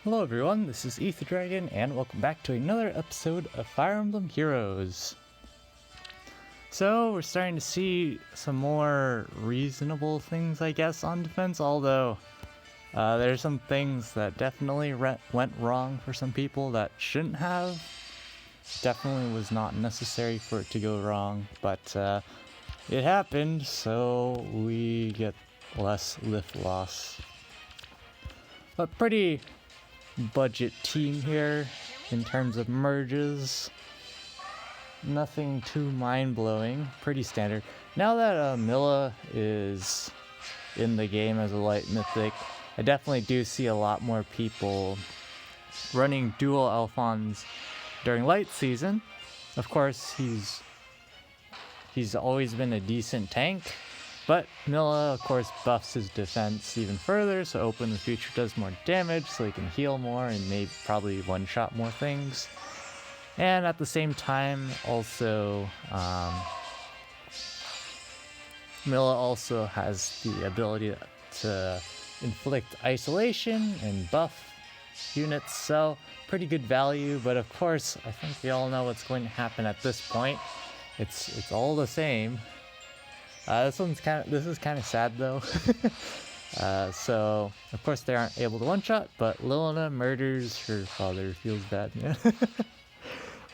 Hello everyone, this is Ether Dragon, and welcome back to another episode of Fire Emblem Heroes. So, we're starting to see some more reasonable things, I guess, on defense, although there's some things that definitely went wrong for some people that shouldn't have. Definitely was not necessary for it to go wrong, but it happened, so we get less lift loss. But pretty budget team here in terms of merges. Nothing too mind-blowing, pretty standard. Now that Milla is in the game as a light mythic, I definitely do see a lot more people running dual Alphons during light season. Of course, he's always been a decent tank, but Milla, of course, buffs his defense even further, so Open in the future does more damage, so he can heal more and maybe probably one-shot more things. And at the same time, also, Milla also has the ability to inflict isolation and buff units, so pretty good value. But of course, I think we all know what's going to happen at this point. It's all the same. This is kind of sad though. So of course they aren't able to one-shot, but Lilina murders her father. Feels bad, man.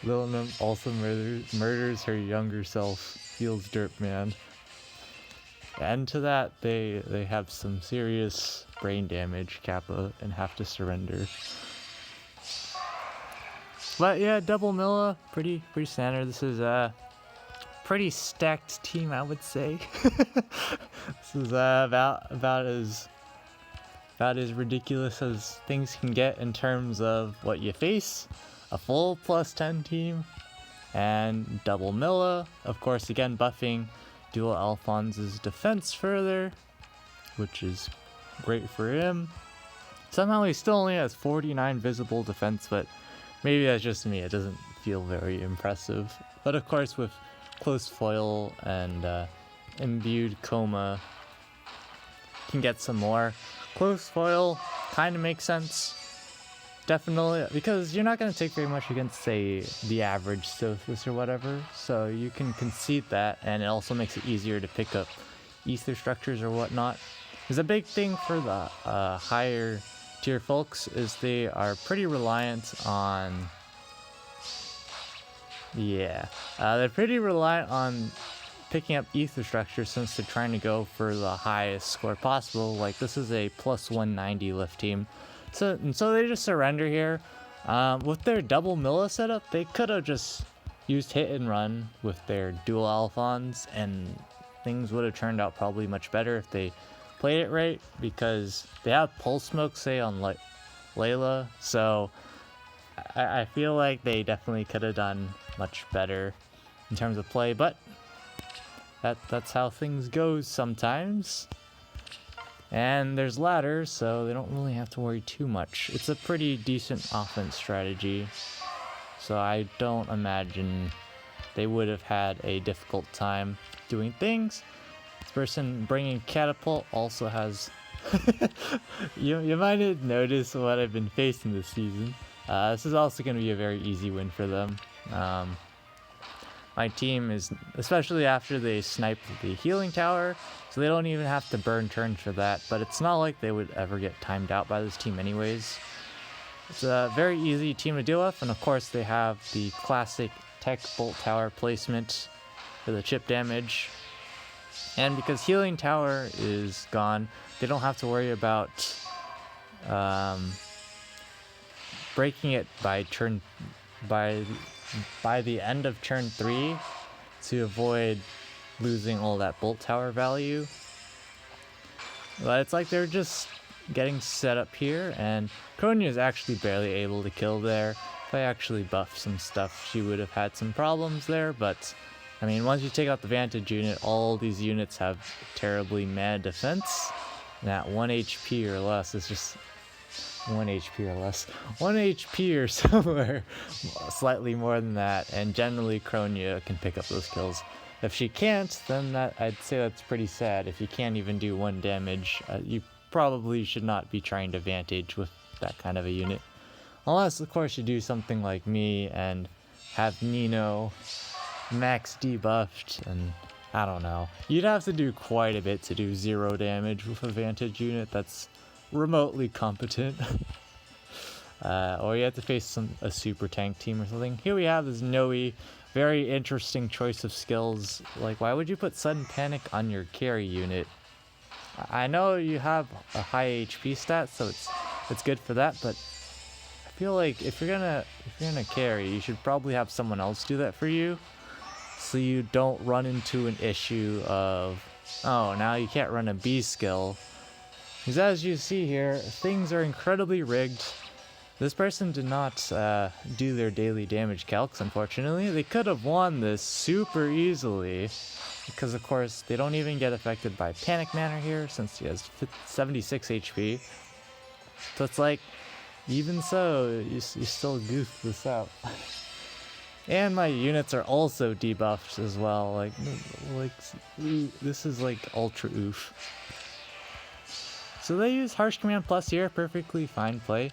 Lilina also murders her younger self. Feels dirt, man. And to that, they have some serious brain damage, Kappa, and have to surrender. But yeah, double Milla, pretty standard. This is pretty stacked team, I would say. This is about as ridiculous as things can get in terms of what you face. A full +10 team and double Milla, of course, again buffing dual Alphonse's defense further, which is great for him. Somehow he still only has 49 visible defense, but maybe that's just me. It doesn't feel very impressive. But of course, with close foil and imbued coma, can get some more. Close foil kind of makes sense, definitely, because you're not going to take very much against, say, the average Sothis or whatever, so you can concede that, and it also makes it easier to pick up ether structures or whatnot. There's a big thing for the higher tier folks is they are pretty reliant on they're pretty reliant on picking up ether structure since they're trying to go for the highest score possible. Like, this is a +190 lift team. So they just surrender here. With their double Milla setup, they could have just used hit and run with their dual Alphons, and things would have turned out probably much better if they played it right, because they have pulse smoke, say, on Layla, so I feel like they definitely could have done much better in terms of play, but that's how things go sometimes. And there's ladder, so they don't really have to worry too much. It's a pretty decent offense strategy, so I don't imagine they would have had a difficult time doing things. This person bringing catapult also has you might have noticed what I've been facing this season. This is also going to be a very easy win for them. My team is, especially after they sniped the healing tower, so they don't even have to burn turns for that, but it's not like they would ever get timed out by this team anyways. It's a very easy team to deal with, and of course they have the classic tech bolt tower placement for the chip damage. And because healing tower is gone, they don't have to worry about breaking it by the end of turn 3 to avoid losing all that bolt tower value. But it's like they're just getting set up here, and Kronia is actually barely able to kill there. If I actually buffed some stuff, she would have had some problems there, but I mean, once you take out the Vantage unit, all these units have terribly mad defense, and at 1 HP or less is just 1 HP or less. 1 HP or somewhere slightly more than that, and generally Kronia can pick up those kills. If she can't, then I'd say that's pretty sad. If you can't even do 1 damage, you probably should not be trying to Vantage with that kind of a unit. Unless, of course, you do something like me and have Nino max debuffed, and I don't know. You'd have to do quite a bit to do 0 damage with a Vantage unit that's remotely competent. Or you have to face a super tank team or something. Here we have this Noe. Very interesting choice of skills. Like, why would you put Sudden Panic on your carry unit? I know you have a high HP stat, so it's good for that, but I feel like if you're gonna carry, you should probably have someone else do that for you, so you don't run into an issue of, oh, now you can't run a B skill. Because as you see here, things are incredibly rigged. This person did not do their daily damage calcs, unfortunately. They could have won this super easily, because of course they don't even get affected by Panic Manner here, since he has 76 HP. So it's like, even so, you still goof this out. And my units are also debuffed as well, like this is like ultra oof. So they use Harsh Command Plus here, perfectly fine play.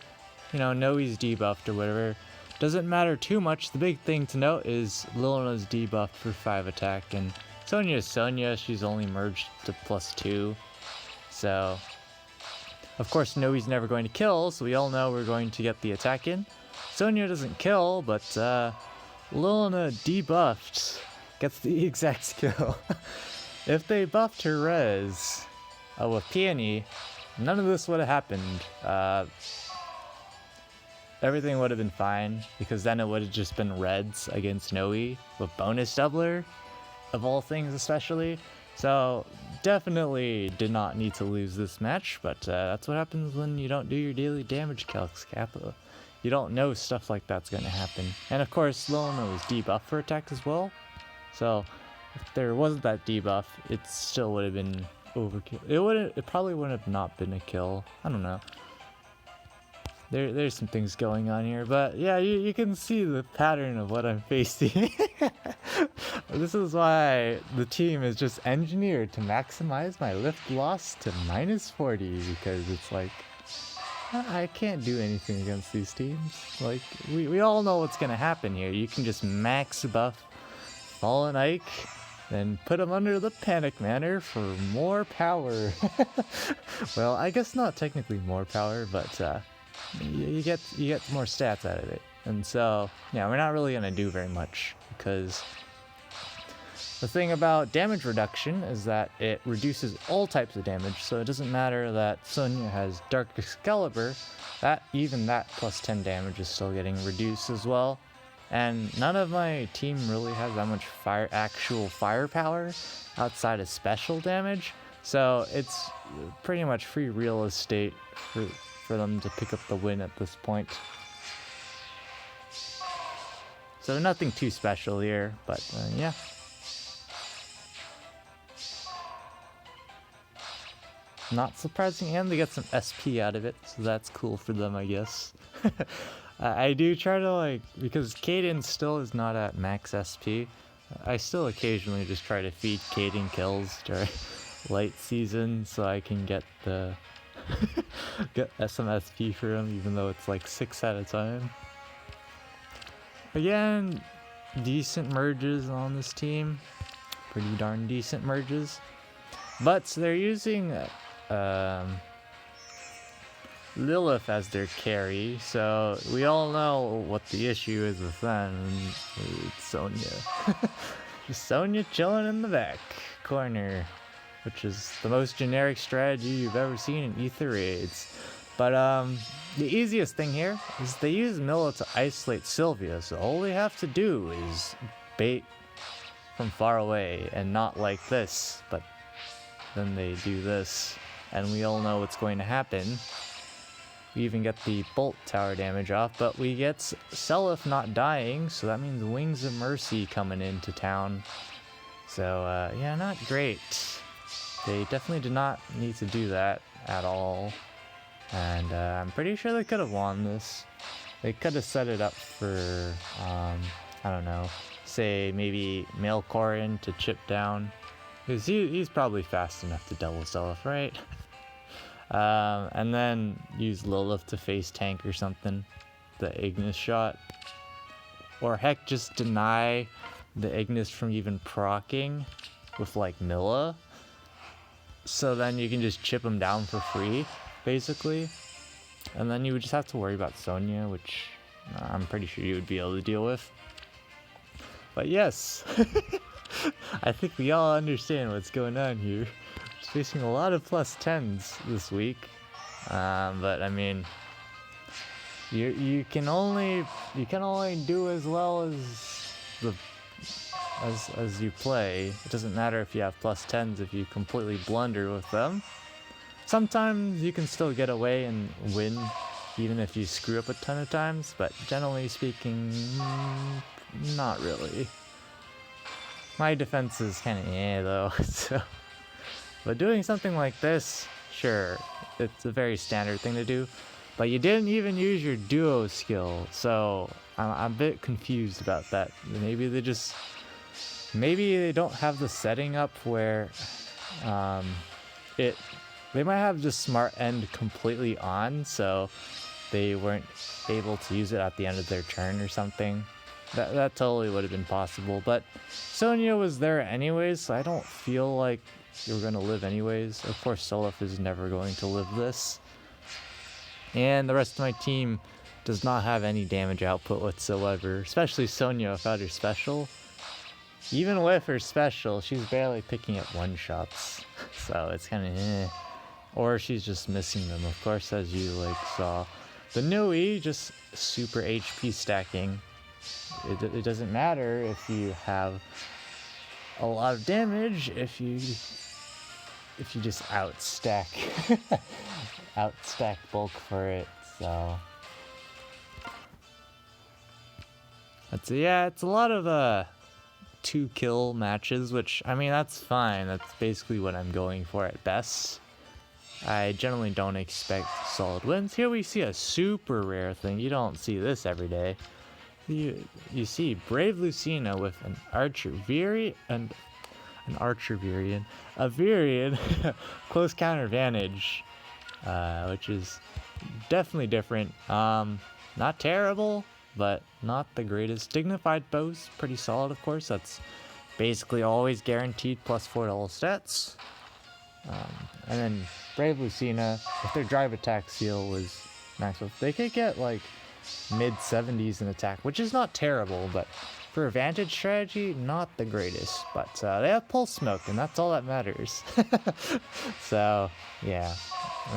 You know, Noe's debuffed or whatever. Doesn't matter too much. The big thing to note is Lilna's debuffed for 5 attack, and Sonya's Sonya, she's only merged to +2. So, of course, Noe's never going to kill, so we all know we're going to get the attack in. Sonya doesn't kill, but Lilna debuffed gets the exact skill. If they buffed her res with Peony, none of this would have happened. Everything would have been fine, because then it would have just been reds against Noe with bonus doubler, of all things especially. So definitely did not need to lose this match, but that's what happens when you don't do your daily damage calcs, Kappa. You don't know stuff like that's going to happen. And of course, Lilna was debuffed for attack as well, so if there wasn't that debuff, it still would have been overkill. It probably wouldn't have not been a kill. I don't know. There's some things going on here, but yeah, you can see the pattern of what I'm facing. This is why the team is just engineered to maximize my lift loss to -40, because it's like, I can't do anything against these teams. Like, we all know what's gonna happen here. You can just max buff Fallen Ike, then put him under the Panic Manner for more power. Well, I guess not technically more power, but you get more stats out of it. And so, yeah, we're not really gonna do very much, because the thing about damage reduction is that it reduces all types of damage, so it doesn't matter that Sonya has Dark Excalibur, even that plus 10 damage is still getting reduced as well. And none of my team really has that much actual firepower outside of special damage, so it's pretty much free real estate for them to pick up the win at this point. So nothing too special here, but yeah. Not surprising, and they get some SP out of it, so that's cool for them, I guess. I do try to, like, because Kaden still is not at max SP, I still occasionally just try to feed Kaden kills during late season so I can get the get some SP for him, even though it's like 6 at a time. Again, decent merges on this team. Pretty darn decent merges. But they're using Lilith as their carry, so we all know what the issue is with them. It's Sonya. Just Sonya chilling in the back corner, which is the most generic strategy you've ever seen in Ether raids. But the easiest thing here is they use Milla to isolate Sylvia, so all they have to do is bait from far away, and not like this, but then they do this, and we all know what's going to happen. We even get the bolt tower damage off, but we get Seliph not dying, so that means Wings of Mercy coming into town. So yeah, not great. They definitely did not need to do that at all, and I'm pretty sure they could have won this. They could have set it up for, I don't know, say maybe Mailcorin to chip down, because he's probably fast enough to double Seliph, right? And then use Lilith to face tank or something. The Ignis shot. Or heck, just deny the Ignis from even proccing with like Milla. So then you can just chip him down for free, basically. And then you would just have to worry about Sonya, which I'm pretty sure you would be able to deal with. But yes, I think we all understand what's going on here. Just facing a lot of plus 10s this week. But I mean, you can only do as well as you play. It doesn't matter if you have plus 10s if you completely blunder with them. Sometimes you can still get away and win even if you screw up a ton of times, but generally speaking, not really. My defense is kind of though, so. But doing something like this, sure, it's a very standard thing to do. But you didn't even use your duo skill, so I'm a bit confused about that. Maybe they don't have the setting up where they might have the smart end completely on, so they weren't able to use it at the end of their turn or something. That totally would have been possible, but Sonya was there anyways, so I don't feel like you're gonna live anyways. Of course, Solif is never going to live this. And the rest of my team does not have any damage output whatsoever, especially Sonya without her special. Even with her special, she's barely picking up one-shots, so it's kind of Or she's just missing them, of course, as you saw. The new E, just super HP stacking. It doesn't matter if you have a lot of damage if you just outstack bulk for it. So it's a lot of 2-kill matches, which I mean that's fine. That's basically what I'm going for at best. I generally don't expect solid wins. Here we see a super rare thing. You don't see this every day. You see Brave Lucina with an Archer Virian, a Virian close counter advantage, which is definitely different. Not terrible, but not the greatest. Dignified Bow's pretty solid, of course. That's basically always guaranteed +4 to all stats. And then Brave Lucina, if their drive attack seal was maximum, they could get like mid-70s in attack, which is not terrible, but for advantage strategy, not the greatest. But they have Pulse Smoke, and that's all that matters. So, yeah,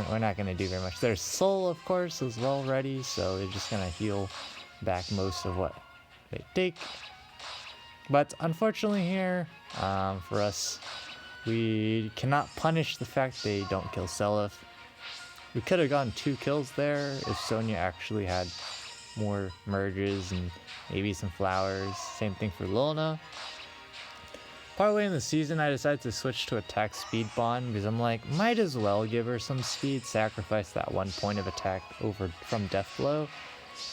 we're not going to do very much. There's Soul, of course, is well ready, so they're just going to heal back most of what they take. But unfortunately here, for us, we cannot punish the fact they don't kill Seliph. We could have gotten 2 kills there if Sonya actually had more merges and maybe some flowers. Same thing for Lilna. Partway in the season, I decided to switch to attack speed bond because I'm like, might as well give her some speed, sacrifice that 1 point of attack over from Death Blow.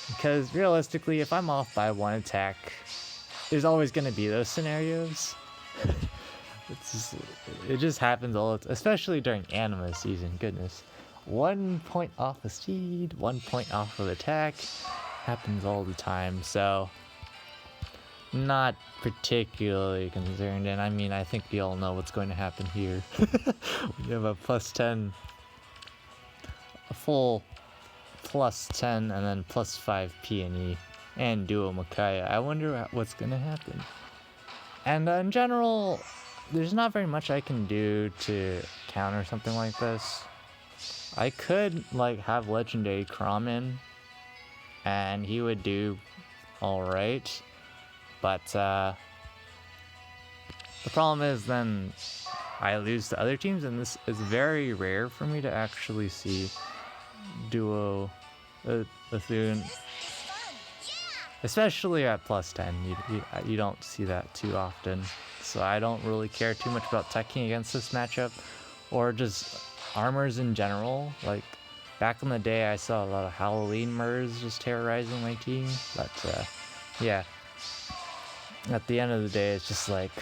Because realistically, if I'm off by 1 attack, there's always going to be those scenarios. It just happens all the time, especially during anime season. Goodness, 1 point off of speed, 1 point off of attack, happens all the time. So, not particularly concerned. And I mean, I think we all know what's going to happen here. We have a +10, a full +10, and then +5 P&E and Duo Makaya. I wonder what's going to happen. And in general, there's not very much I can do to counter something like this. I could have Legendary Kramen and he would do alright, but the problem is then I lose to other teams, and this is very rare for me to actually see Duo Bethune, especially at +10. You don't see that too often. So I don't really care too much about teching against this matchup, or just armors in general. Like, back in the day, I saw a lot of Halloween Murs just terrorizing my team, but yeah. At the end of the day, it's just like,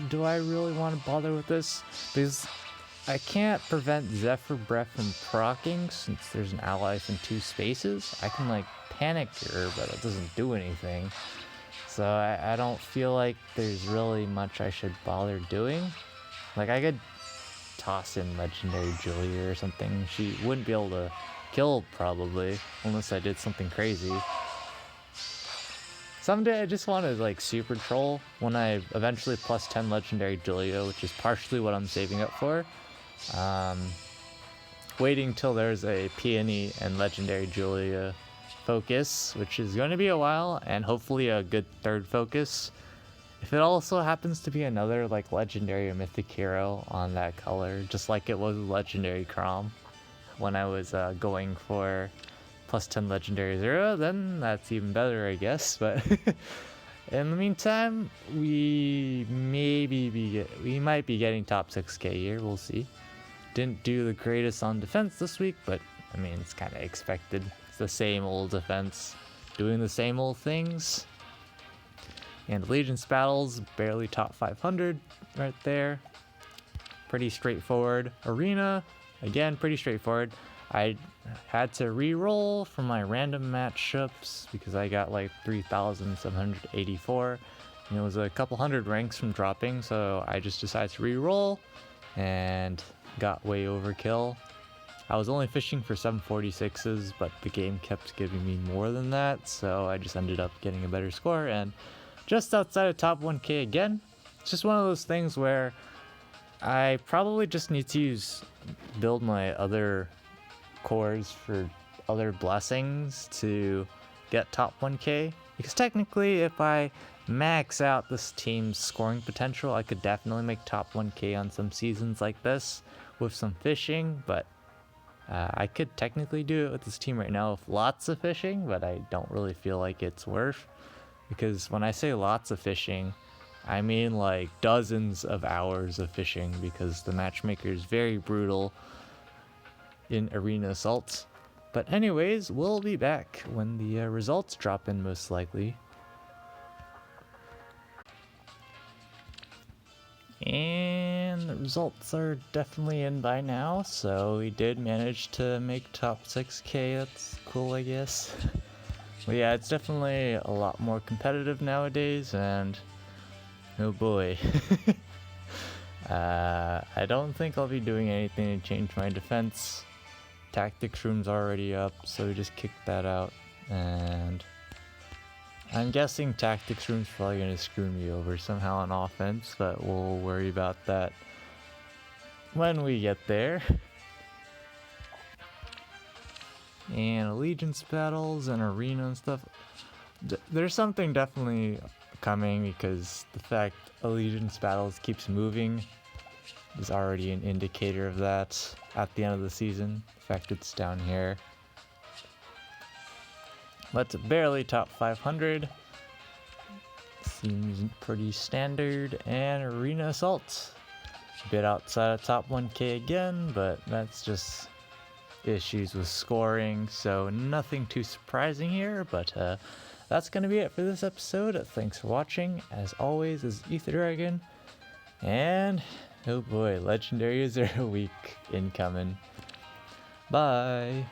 do I really want to bother with this? Because I can't prevent Zephyr Breath from proccing since there's an ally in 2 spaces. I can like panic her, but it doesn't do anything. So I don't feel like there's really much I should bother doing. Like I could toss in Legendary Julia or something. She wouldn't be able to kill probably, unless I did something crazy. Someday I just want to like super troll when I eventually plus 10 Legendary Julia, which is partially what I'm saving up for. Waiting till there's a Peony and Legendary Julia focus, which is going to be a while, and hopefully a good 3rd focus. If it also happens to be another like Legendary or Mythic hero on that color, just like it was Legendary Crom when I was going for plus 10 Legendary 0, then that's even better, I guess. But in the meantime, we might be getting top 6k here. We'll see. Didn't do the greatest on defense this week, but I mean, it's kind of expected. It's the same old defense, doing the same old things. And Allegiance battles, barely top 500 right there. Pretty straightforward. Arena, again, pretty straightforward. I had to re-roll for my random matchups because I got like 3,784. And it was a couple hundred ranks from dropping, so I just decided to re-roll and got way overkill. I was only fishing for 746s, but the game kept giving me more than that, so I just ended up getting a better score and just outside of top 1k again. It's just one of those things where I probably just need to build my other cores for other blessings to get top 1k, because technically if I max out this team's scoring potential, I could definitely make top 1k on some seasons like this with some fishing, but I could technically do it with this team right now with lots of fishing, but I don't really feel like it's worth, because when I say lots of fishing, I mean like dozens of hours of fishing, because the matchmaker is very brutal in arena assaults. But anyways, we'll be back when the results drop in, most likely. And the results are definitely in by now, so we did manage to make top 6k. That's cool, I guess. But yeah, it's definitely a lot more competitive nowadays, and oh boy. I don't think I'll be doing anything to change my defense. Tactics room's already up, so we just kicked that out, and I'm guessing Tactics room's probably going to screw me over somehow on offense, but we'll worry about that when we get there. And Allegiance battles and arena and stuff. There's something definitely coming, because the fact Allegiance battles keeps moving is already an indicator of that at the end of the season. In fact, it's down here. But barely top 500. Seems pretty standard. And arena assault. A bit outside of top 1k again, but that's just issues with scoring, so nothing too surprising here. But that's gonna be it for this episode. Thanks for watching. As always, this is Ether Dragon, and oh boy, Legendary 0 week incoming. Bye.